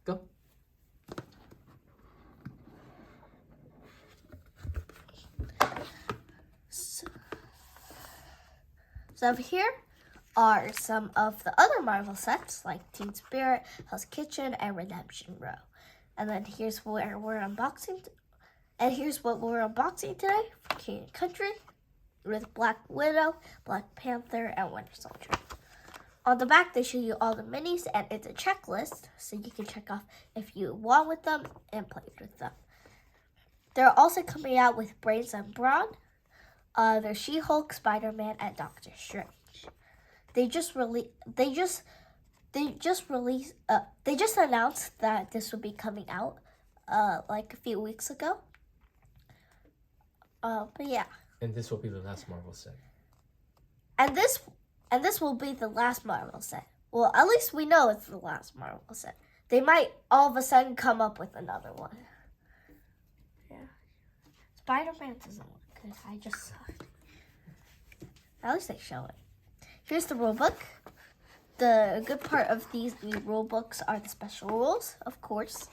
Go. So over here are some of the other Marvel sets, like Teen Spirit, Hell's Kitchen, and Redemption Row. And then here's where we're unboxing. And here's what we're unboxing today for King and Country with Black Widow, Black Panther, and Winter Soldier. On the back, they show you all the minis, and it's a checklist, so you can check off if you won with them and played with them. They're also coming out with Brains and Brawn. There's She-Hulk, Spider-Man, and Doctor Strange. They just announced that this will be coming out like a few weeks ago. But yeah. And this will be the last Marvel set. And this will be the last Marvel set. Well, at least we know it's the last Marvel set. They might all of a sudden come up with another one. Yeah. Spider-Man doesn't look good. I just saw it. At least they show it. Here's the rule book. The good part of these new rule books are the special rules, of course,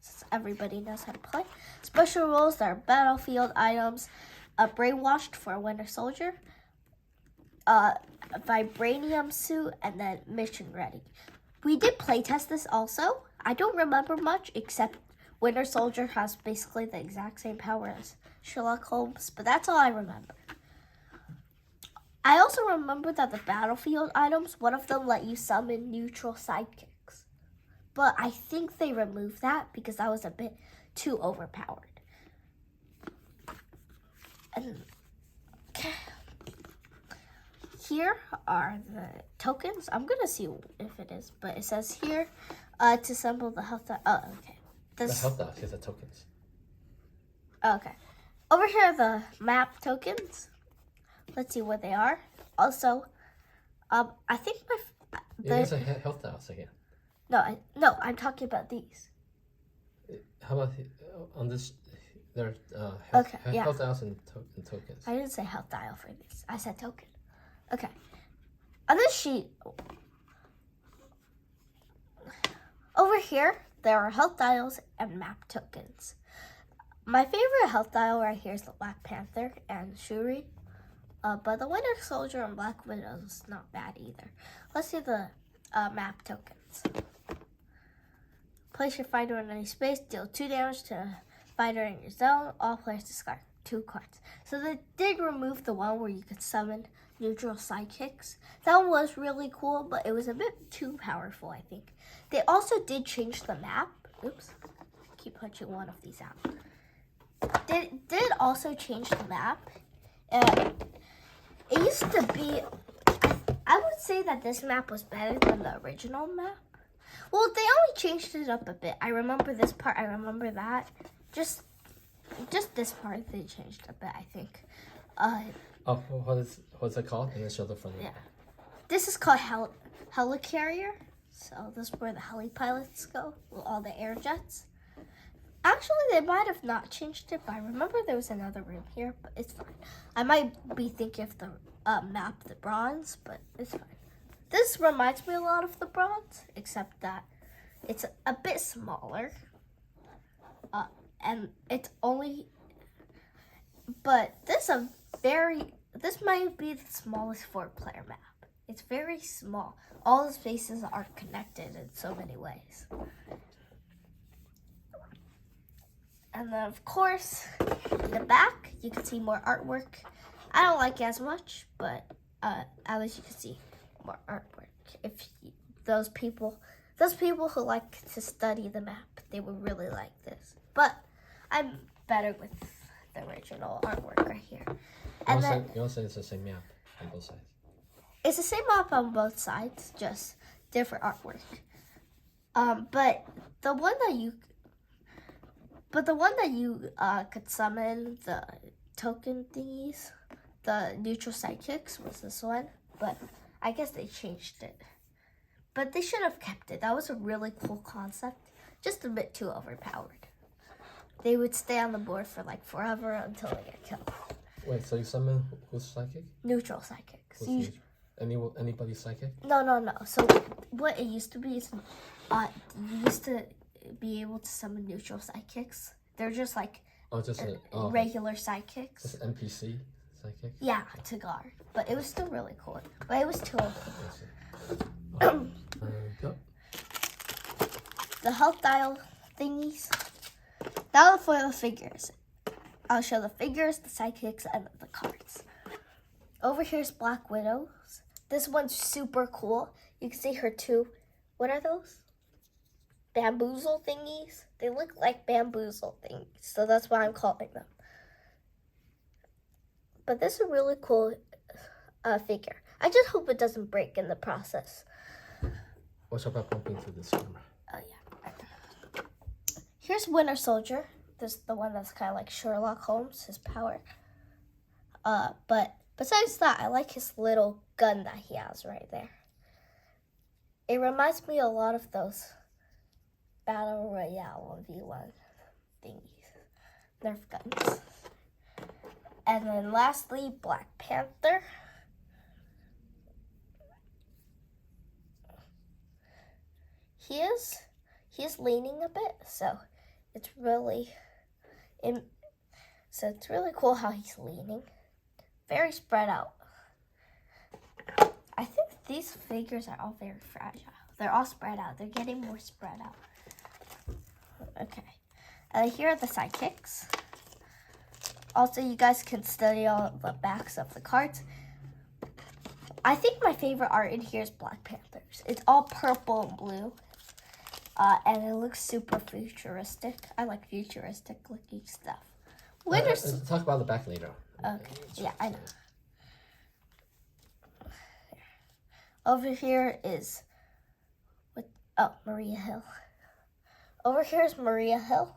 since everybody knows how to play. Special rules that are battlefield items, brainwashed for a Winter Soldier, a vibranium suit, and then mission ready. We did playtest this also. I don't remember much except Winter Soldier has basically the exact same power as Sherlock Holmes, but that's all I remember. I also remember that the battlefield items, one of them let you summon neutral sidekicks. But I think they removed that because that was a bit too overpowered. And here are the tokens. I'm going to see if it is, but it says here to assemble the health. Oh, okay. The health dial is the tokens. Okay. Over here are the map tokens. Let's see what they are. Also, I think There's a health dials again. No, I'm talking about these. How about on this? There are health dials and tokens. I didn't say health dial for these. I said token. Okay. On this sheet, over here, there are health dials and map tokens. My favorite health dial right here is the Black Panther and Shuri. But the Winter Soldier and Black Widow is not bad either. Let's see the map tokens. Place your fighter in any space, deal 2 damage to a fighter in your zone. All players discard 2 cards. So they did remove the one where you could summon neutral sidekicks. That one was really cool, but it was a bit too powerful, I think. They also did change the map. Oops, keep punching one of these out. They did also change the map. It used to be, I would say that this map was better than the original map. Well, they only changed it up a bit. I remember this part, I remember that. Just this part they changed a bit, I think. What's it called? And then show the front. Yeah. This is called Helicarrier. So this is where the heli pilots go, with all the air jets. Actually, they might have not changed it, but I remember there was another room here, but it's fine. I might be thinking of the map, the bronze, but it's fine. This reminds me a lot of the bronze, except that it's a bit smaller. And it's only, but this might be the smallest 4-player map. It's very small. All the spaces are connected in so many ways. And then, of course, in the back, you can see more artwork. I don't like it as much, but at least you can see more artwork. If those people who like to study the map, they would really like this. But I'm better with the original artwork right here. And you also say it's the same map on both sides. It's the same map on both sides, just different artwork. But the one that you could summon, the token thingies, the neutral sidekicks, was this one. But I guess they changed it. But they should have kept it. That was a really cool concept. Just a bit too overpowered. They would stay on the board for like forever until they get killed. Wait, so you summon who's psychic? Neutral sidekicks. Anybody's psychic? No. So what it used to be is, be able to summon neutral sidekicks. They're just like just regular sidekicks. Just NPC sidekick? Yeah, to guard. But it was still really cool. But it was two of them. Go. The health dial thingies. Now for the figures. I'll show the figures, the sidekicks, and the cards. Over here's Black Widow's. This one's super cool. You can see her two. What are those? Bamboozle thingies? They look like bamboozle thingies, so that's why I'm calling them. But this is a really cool figure. I just hope it doesn't break in the process. What's about bumping through this camera? Oh, yeah. Here's Winter Soldier. This is the one that's kind of like Sherlock Holmes, his power. But besides that, I like his little gun that he has right there. It reminds me a lot of those Battle Royale 1v1 thingies. Nerf guns. And then lastly, Black Panther. He is leaning a bit, so it's really cool how he's leaning. Very spread out. I think these figures are all very fragile. They're all spread out. They're getting more spread out. Okay. And here are the sidekicks. Also, you guys can study all the backs of the cards. I think my favorite art in here is Black Panther's. It's all purple and blue. And it looks super futuristic. I like futuristic looking stuff. Talk about the back later. Okay. Yeah, I know. Over here is Maria Hill. Over here is Maria Hill,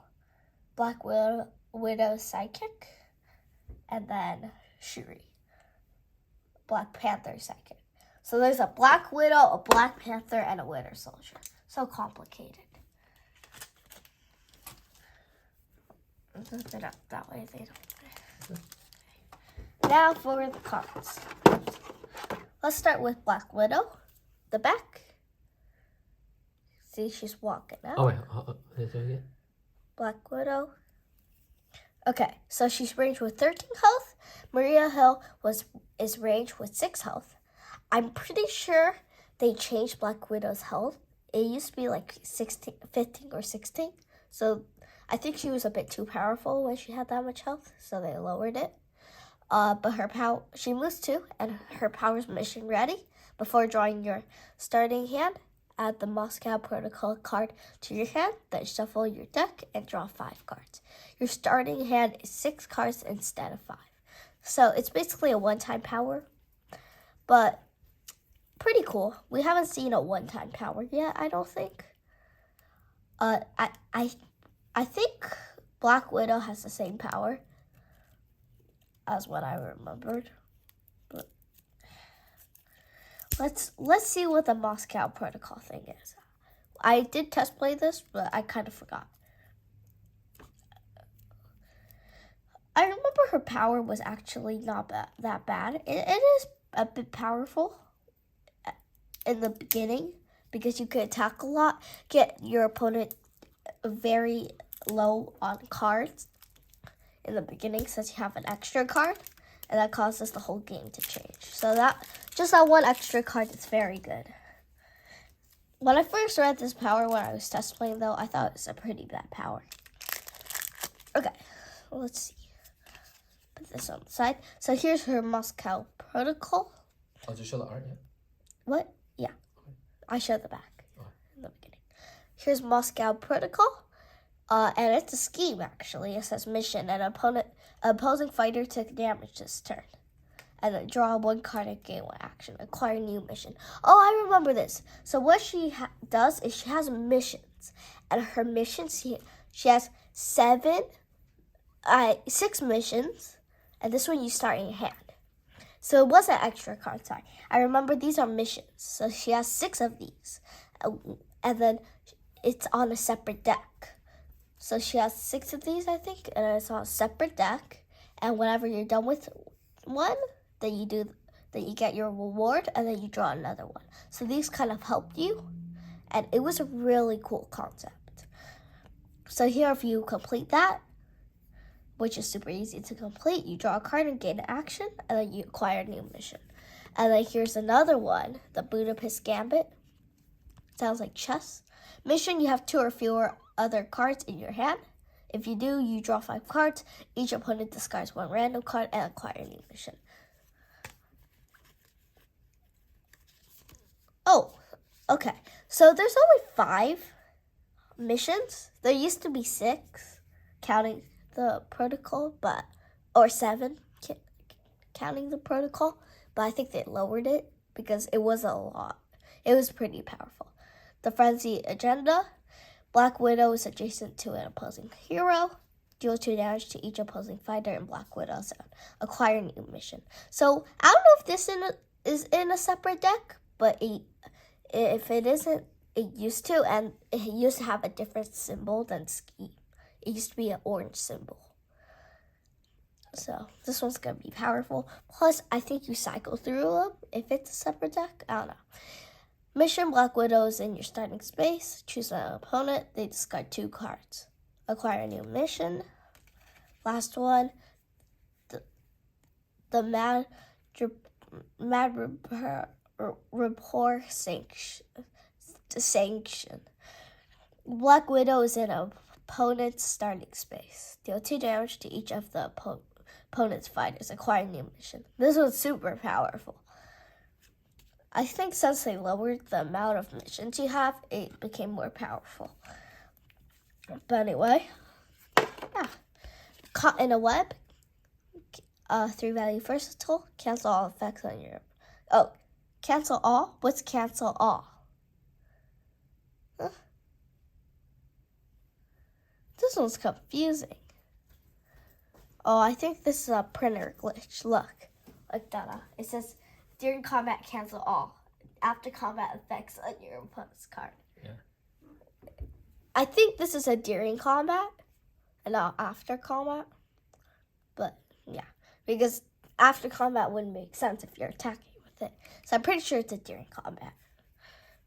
Black Widow's sidekick, and then Shuri, Black Panther's sidekick. So there's a Black Widow, a Black Panther, and a Winter Soldier. So complicated. Flip it up that way they don't. Now for the cards. Let's start with Black Widow. The back. See, she's walking out. Oh, wait. Black Widow. Okay, so she's ranged with 13 health. Maria Hill is ranged with 6 health. I'm pretty sure they changed Black Widow's health. It used to be like 15 or 16. So I think she was a bit too powerful when she had that much health, so they lowered it. But her power, she moves 2, and her power's mission ready. Before drawing your starting hand, add the Moscow Protocol card to your hand, then shuffle your deck and draw 5 cards. Your starting hand is 6 cards instead of 5. So it's basically a one-time power, but pretty cool. We haven't seen a one-time power yet, I don't think. I think Black Widow has the same power as what I remembered. But let's see what the Moscow Protocol thing is. I did test play this, but I kind of forgot. I remember her power was actually not that bad. It is a bit powerful in the beginning because you could attack a lot, get your opponent very low on cards in the beginning since you have an extra card, and that causes the whole game to change. So that one extra card is very good. When I first read this power when I was test playing, though, I thought it was a pretty bad power. Okay, let's see. Put this on the side. So here's her Moscow Protocol. Oh, did you show the art yet? What? Yeah. Okay. I showed the back in the beginning. Here's Moscow Protocol. And it's a scheme, actually. It says mission. An opposing fighter took damage this turn. And then draw 1 card and gain 1 action. Acquire new mission. Oh, I remember this. So what she does is she has missions. And her missions, she has 6 missions. And this one you start in your hand. So it was an extra card, sorry. I remember these are missions. So she has 6 of these. And then it's on a separate deck. So she has 6 of these, I think, and it's on a separate deck. And whenever you're done with one, then you get your reward, and then you draw another one. So these kind of helped you, and it was a really cool concept. So here, if you complete that, which is super easy to complete, you draw a card and gain an action, and then you acquire a new mission. And then here's another one, the Budapest Gambit. Sounds like chess. Mission, you have 2 or fewer other cards in your hand. If you do, you draw 5 cards. Each opponent discards 1 random card and acquire a new mission. Oh, okay. So there's only 5 missions. There used to be 6, counting the protocol, or 7, counting the protocol. But I think they lowered it because it was a lot. It was pretty powerful. The Frenzy Agenda. Black Widow is adjacent to an opposing hero. Deal 2 damage to each opposing fighter in Black Widow's zone. Acquire a new mission. So I don't know if this is in a separate deck, but if it isn't, it used to, and it used to have a different symbol than Ski. It used to be an orange symbol. So this one's going to be powerful. Plus, I think you cycle through them if it's a separate deck. I don't know. Mission, Black Widow is in your starting space. Choose an opponent. They discard 2 cards. Acquire a new mission. Last one. The Mad Rapport Sanction. Black Widow is in an opponent's starting space. Deal 2 damage to each of the opponent's fighters. Acquire a new mission. This one's super powerful. I think since they lowered the amount of missions you have, it became more powerful. But anyway, yeah. Caught in a Web. 3-value versatile. Cancel all effects on your... Oh, cancel all? What's cancel all? Huh? This one's confusing. Oh, I think this is a printer glitch. Look. Like that. It says... During combat, cancel all. After combat, effects on your opponent's card. Yeah. I think this is a during combat and not after combat. But, yeah. Because after combat wouldn't make sense if you're attacking with it. So I'm pretty sure it's a during combat.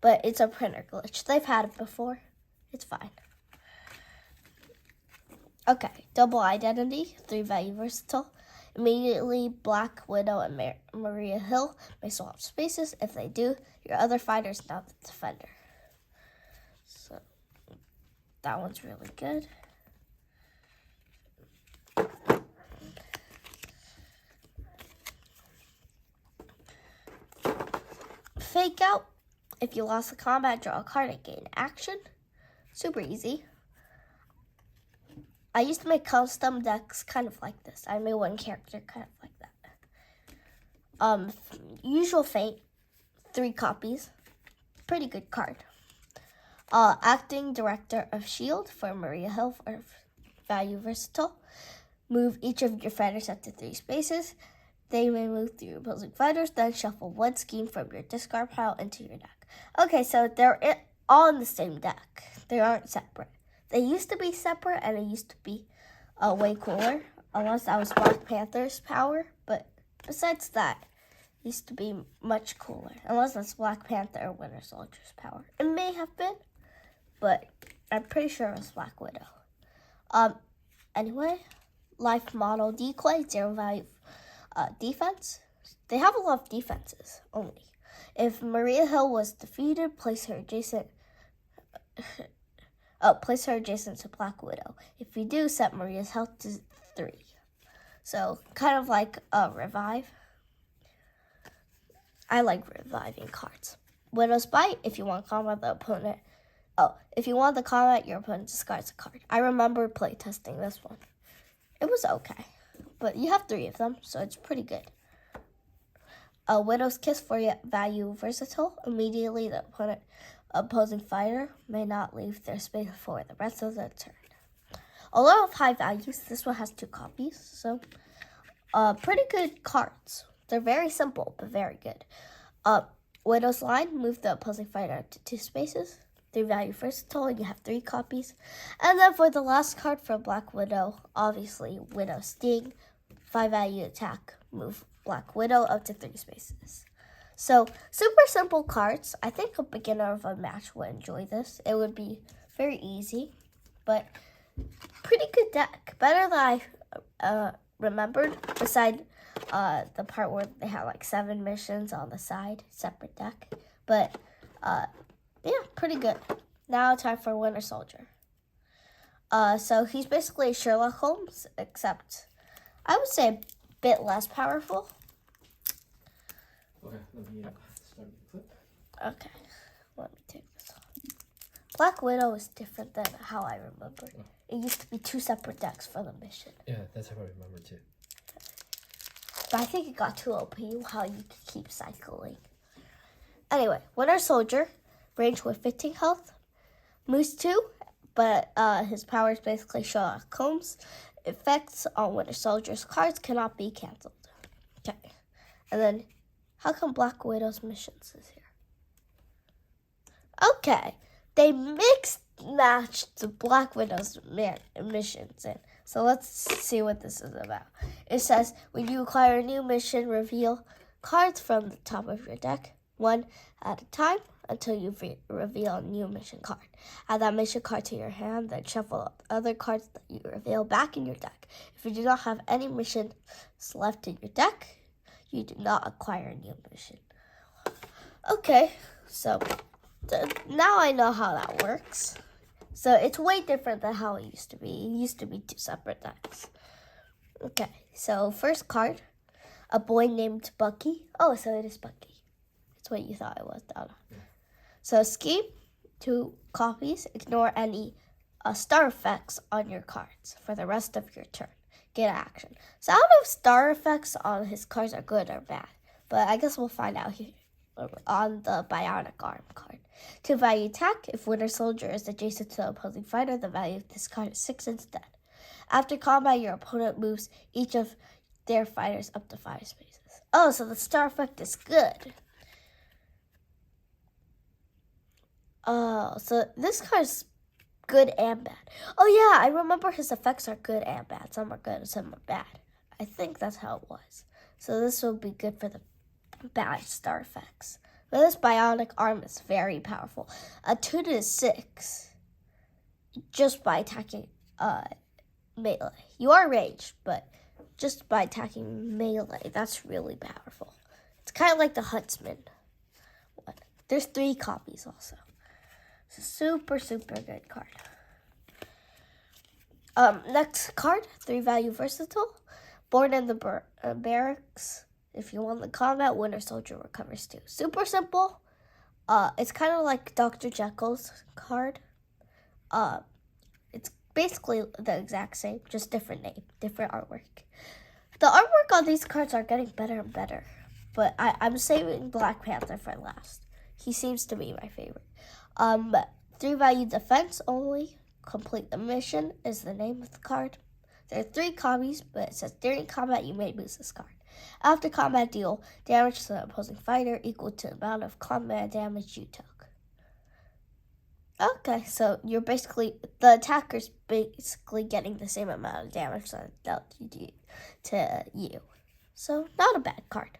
But it's a printer glitch. They've had it before. It's fine. Okay. Double Identity. 3-value versatile. Immediately, Black Widow and Maria Hill may swap spaces. If they do, your other fighter is now the defender. So, that one's really good. Fake Out. If you lost the combat, draw a card and gain action. Super easy. I used to make custom decks kind of like this. I made one character kind of like that. Usual Fate, 3 copies. Pretty good card. Acting Director of S.H.I.E.L.D. for Maria Hill for value versatile. Move each of your fighters up to 3 spaces. They may move through your opposing fighters, then shuffle 1 scheme from your discard pile into your deck. Okay, so they're all in the same deck. They aren't separate. They used to be separate, and it used to be way cooler, unless that was Black Panther's power. But besides that, it used to be much cooler, unless that's Black Panther or Winter Soldier's power. It may have been, but I'm pretty sure it was Black Widow. Anyway, Life Model Decoy, 0-value defense. They have a lot of defenses, only. If Maria Hill was defeated, place her adjacent to Black Widow. If you do, set Maria's health to 3. So, kind of like a revive. I like reviving cards. Widow's Bite, if you want combat, if you want the combat, your opponent discards a card. I remember playtesting this one. It was okay. But you have 3 of them, so it's pretty good. Widow's Kiss for value versatile. Immediately, the opposing fighter may not leave their space for the rest of the turn. A lot of high values. This one has 2 copies, so pretty good cards. They're very simple, but very good. Widow's Line, move the opposing fighter to 2 spaces. 3-value versatile, you have 3 copies. And then for the last card for Black Widow, obviously Widow Sting, 5-value attack, move Black Widow up to 3 spaces. So, super simple cards. I think a beginner of a match would enjoy this. It would be very easy, but pretty good deck. Better than I remembered. Besides the part where they had like 7 missions on the side, separate deck. But yeah, pretty good. Now time for Winter Soldier. So he's basically Sherlock Holmes, except I would say a bit less powerful. Okay, let me start the clip. Okay, let me take this off. Black Widow is different than how I remember. Oh. It used to be 2 separate decks for the mission. Yeah, that's how I remember too. But I think it got too OP how you could keep cycling. Anyway, Winter Soldier, range with 15 health. Moose 2, but his power is basically Sherlock Holmes. Effects on Winter Soldier's cards cannot be cancelled. Okay. And then, how come Black Widow's missions is here? Okay. They matched the Black Widow's missions in. So let's see what this is about. It says, when you acquire a new mission, reveal cards from the top of your deck, 1 at a time, until you reveal a new mission card. Add that mission card to your hand, then shuffle up other cards that you reveal back in your deck. If you do not have any missions left in your deck, you do not acquire a new mission. Okay, so now I know how that works. So it's way different than how it used to be. It used to be 2 separate decks. Okay, so first card, a boy named Bucky. Oh, so it is Bucky. That's what you thought it was, Donna. Yeah. So scheme, 2 copies. Ignore any star effects on your cards for the rest of your turn. Get action. So I don't know if star effects on his cards are good or bad, but I guess we'll find out here on the Bionic Arm card. 2 value attack. If Winter Soldier is adjacent to the opposing fighter, the value of this card is 6 instead. After combat, your opponent moves each of their fighters up to 5 spaces. Oh, so the star effect is good. Oh, so this card's good and bad. Oh yeah, I remember his effects are good and bad. Some are good and some are bad. I think that's how it was. So this will be good for the bad star effects. But this Bionic Arm is very powerful. A 2-6 just by attacking melee. You are ranged, but just by attacking melee, that's really powerful. It's kind of like the Huntsman one. There's 3 copies also. It's a super, super good card. Next card, 3 value versatile. Born in the barracks. If you won the combat, Winter Soldier recovers 2. Super simple. It's kind of like Dr. Jekyll's card. It's basically the exact same, just different name, different artwork. The artwork on these cards are getting better and better, but I'm saving Black Panther for last. He seems to be my favorite. 3 value defense only. Complete the mission is the name of the card. There are 3 copies, but it says during combat you may lose this card. After combat, deal damage to the opposing fighter equal to the amount of combat damage you took. Okay, so you're basically, the attacker's basically getting the same amount of damage that dealt to you. So, not a bad card.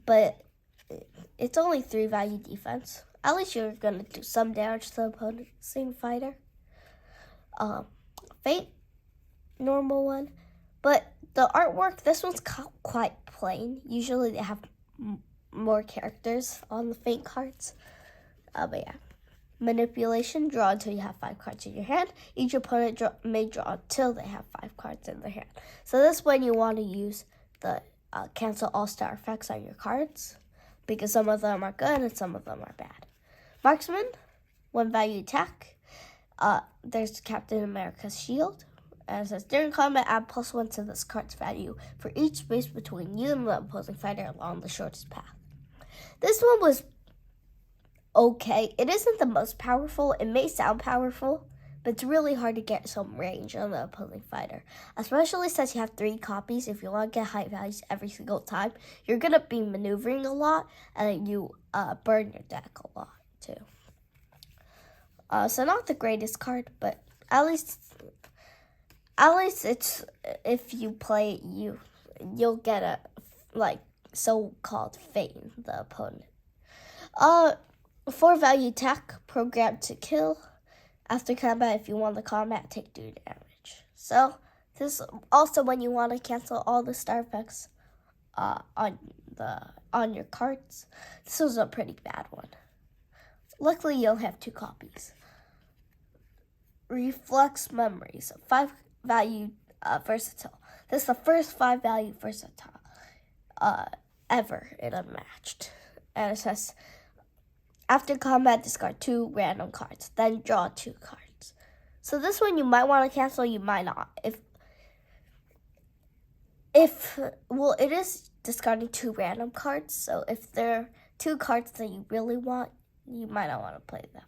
But it's only 3 value defense. At least you're going to do some damage to the opposing fighter. Fate, normal one. But the artwork, this one's quite plain. Usually they have more characters on the Fate cards. But yeah. Manipulation, draw until you have 5 cards in your hand. Each opponent may draw until they have 5 cards in their hand. So this is when you want to use the cancel all star effects on your cards, because some of them are good and some of them are bad. Marksman, 1 value attack. There's Captain America's shield. And it says, during combat, add +1 to this card's value for each space between you and the opposing fighter along the shortest path. This one was okay. It isn't the most powerful. It may sound powerful, but it's really hard to get some range on the opposing fighter. Especially since you have 3 copies. If you want to get high values every single time, you're going to be maneuvering a lot, and you burn your deck a lot too. So not the greatest card, but at least it's, if you play it, you'll get a so-called fame the opponent. 4 value attack, programmed to kill. After combat, if you won the combat, take 2 damage. So this also when you want to cancel all the star effects on your cards. This was a pretty bad one. Luckily, you'll have 2 copies. Reflex Memories, 5 value versatile. This is the first 5 value versatile ever in Unmatched. And it says, after combat, discard 2 random cards, then draw 2 cards. So this one you might want to cancel, you might not. Well, it is discarding 2 random cards, so if there are 2 cards that you really want, you might not want to play them.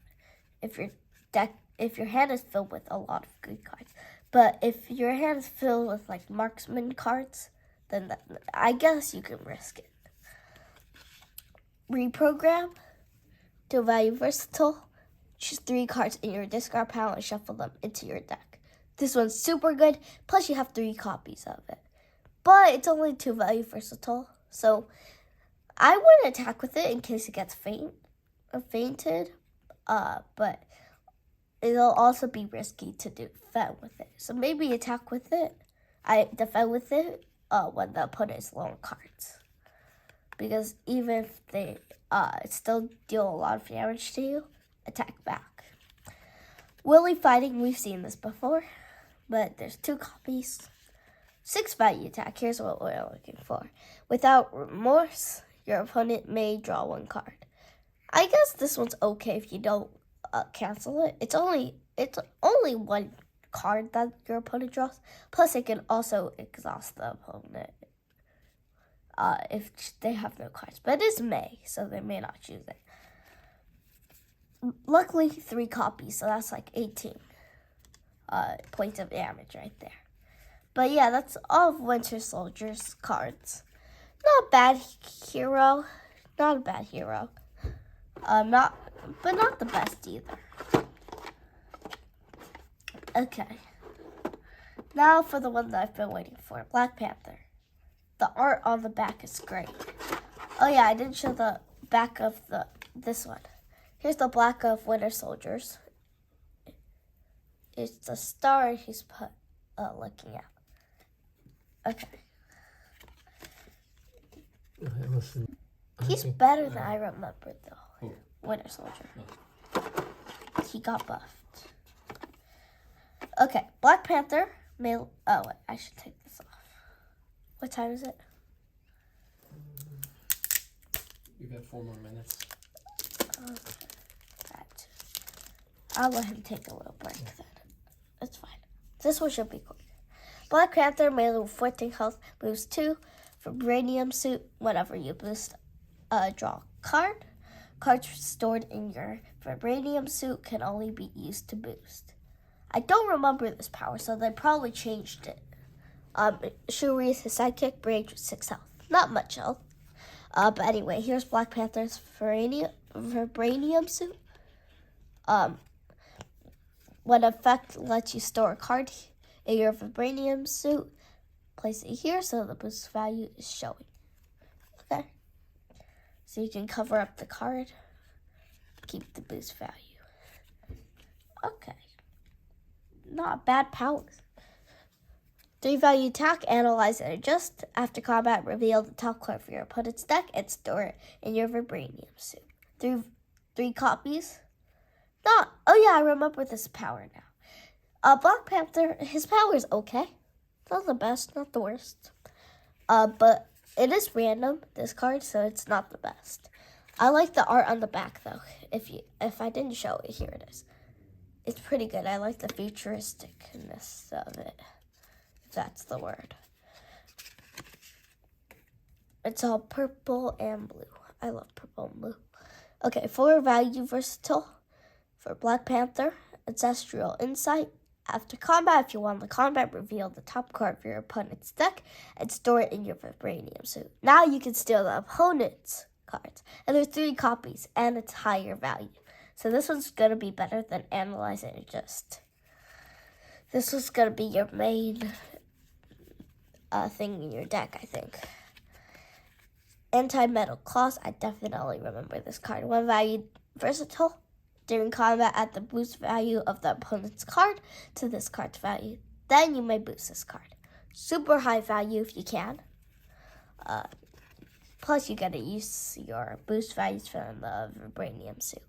If your hand is filled with a lot of good cards. But if your hand is filled with like marksman cards, then I guess you can risk it. Reprogram to value versatile. Choose 3 cards in your discard pile and shuffle them into your deck. This one's super good, plus you have 3 copies of it. But it's only 2 value versatile, so I wouldn't attack with it in case it gets fainted. But it'll also be risky to defend with it. So maybe attack with it. I defend with it when the opponent is low on cards. Because even if they still deal a lot of damage to you, attack back. Willy Fighting, we've seen this before, but there's 2 copies. 6 value attack, here's what we're looking for. Without remorse, your opponent may draw 1 card. I guess this one's okay if you don't cancel it. It's only 1 card that your opponent draws. Plus, it can also exhaust the opponent if they have no cards. But it is May, so they may not choose it. Luckily, 3 copies, so that's like 18 points of damage right there. But yeah, that's all of Winter Soldier's cards. Not a bad hero. Not a bad hero. But not the best either. Okay. Now for the one that I've been waiting for, Black Panther. The art on the back is great. Oh yeah, I didn't show the back of this one. Here's the back of Winter Soldiers. It's the star he's looking at. Okay. He's better than I remembered though. Winter Soldier. He got buffed. Okay, Black Panther. Oh wait, I should take this off. What time is it? You got 4 more minutes. I'll let him take a little break then. It's fine. This one should be quick. Black Panther, melee with 14 health, moves 2. Vibranium suit, whenever you boost, draw a card. Cards stored in your vibranium suit can only be used to boost. I don't remember this power, so they probably changed it. Shuri is his sidekick, Brage with 6 health. Not much health. But anyway, here's Black Panther's vibranium suit. When effect lets you store a card in your vibranium suit, place it here so the boost value is showing. Okay. So you can cover up the card, keep the boost value. Okay. Not bad powers. 3 value attack, analyze and adjust. After combat, reveal the top card for your opponent's deck and store it in your vibranium suit. 3 copies. Oh yeah, I remember this power now. Black Panther, his power is okay. Not the best, not the worst. But it is random, this card, so it's not the best. I like the art on the back though. If I didn't show it, here it is. It's pretty good. I like the futuristicness of it, if that's the word. It's all purple and blue. I love purple and blue. Okay, 4 value versatile. For Black Panther, Ancestral Insight. After combat, if you won the combat, reveal the top card for your opponent's deck and store it in your vibranium suit. Now you can steal the opponent's cards. And there's 3 copies, and it's higher value. So this one's going to be better than Analyze and Adjust. This was going to be your main thing in your deck, I think. Anti-Metal Claws, I definitely remember this card. 1 value versatile. During combat, add the boost value of the opponent's card to this card's value. Then you may boost this card. Super high value if you can. Plus, you gotta use your boost values from the Vibranium suit.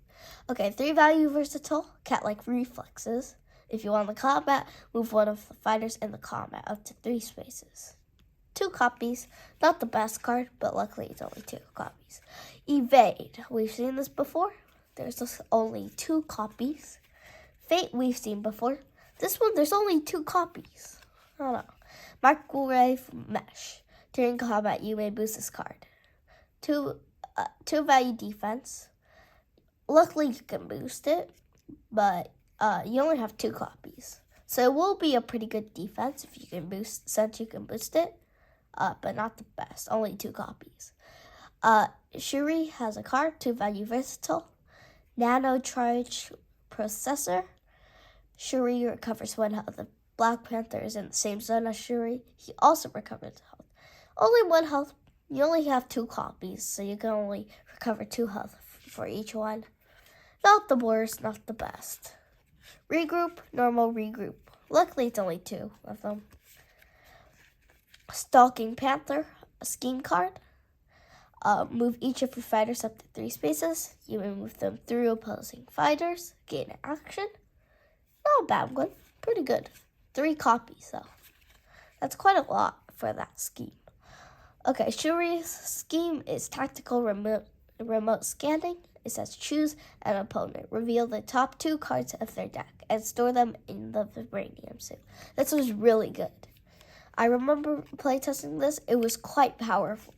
Okay, 3 value versatile, cat-like reflexes. If you want the combat, move one of the fighters in the combat up to 3 spaces. 2 copies, not the best card, but luckily it's only 2 copies. Evade, we've seen this before. There's only 2 copies. Fate, we've seen before. This one, there's only 2 copies. I don't know. Microwave Mesh. During combat, you may boost this card. 2 value defense. Luckily, you can boost it, but you only have 2 copies. So it will be a pretty good defense if you can boost, since you can boost it, but not the best. Only 2 copies. Shuri has a card, 2 value versatile. Nano Charge Processor. Shuri recovers 1 health. The Black Panther is in the same zone as Shuri. He also recovers health. Only 1 health. You only have 2 copies, so you can only recover 2 health for each one. Not the worst, not the best. Regroup, normal regroup. Luckily, it's only 2 of them. Stalking Panther, a scheme card. Move each of your fighters up to 3 spaces. You may move them through opposing fighters. Gain action. Not a bad one. Pretty good. 3 copies, though. That's quite a lot for that scheme. Okay, Shuri's scheme is tactical remote scanning. It says choose an opponent. Reveal the top 2 cards of their deck and store them in the Vibranium suit. This was really good. I remember playtesting this. It was quite powerful.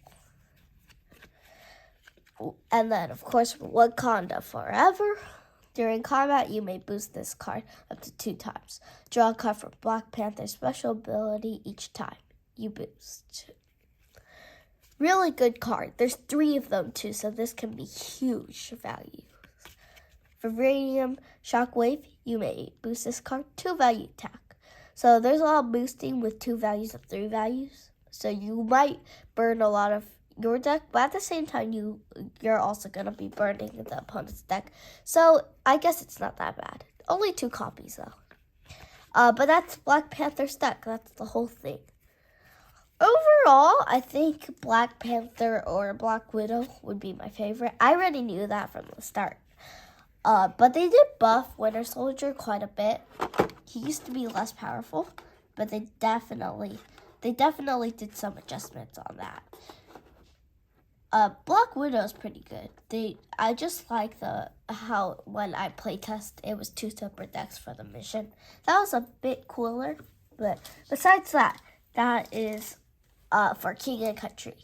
And then, of course, Wakanda Forever. During combat, you may boost this card up to 2 times. Draw a card from Black Panther's special ability each time you boost. Really good card. There's 3 of them too, so this can be huge value. Vibranium Shockwave, you may boost this card 2 value attack. So there's a lot of boosting with 2 values of 3 values. So you might burn a lot of your deck, but at the same time, you're also gonna be burning the opponent's deck. So I guess it's not that bad. Only 2 copies though. But that's Black Panther's deck. That's the whole thing. Overall, I think Black Panther or Black Widow would be my favorite. I already knew that from the start. But they did buff Winter Soldier quite a bit. He used to be less powerful, but they definitely did some adjustments on that. Black Widow is pretty good. I just like how when I playtest, it was 2 separate decks for the mission. That was a bit cooler, but besides that is for King and Country.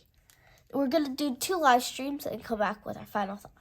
We're gonna do 2 live streams and come back with our final thoughts.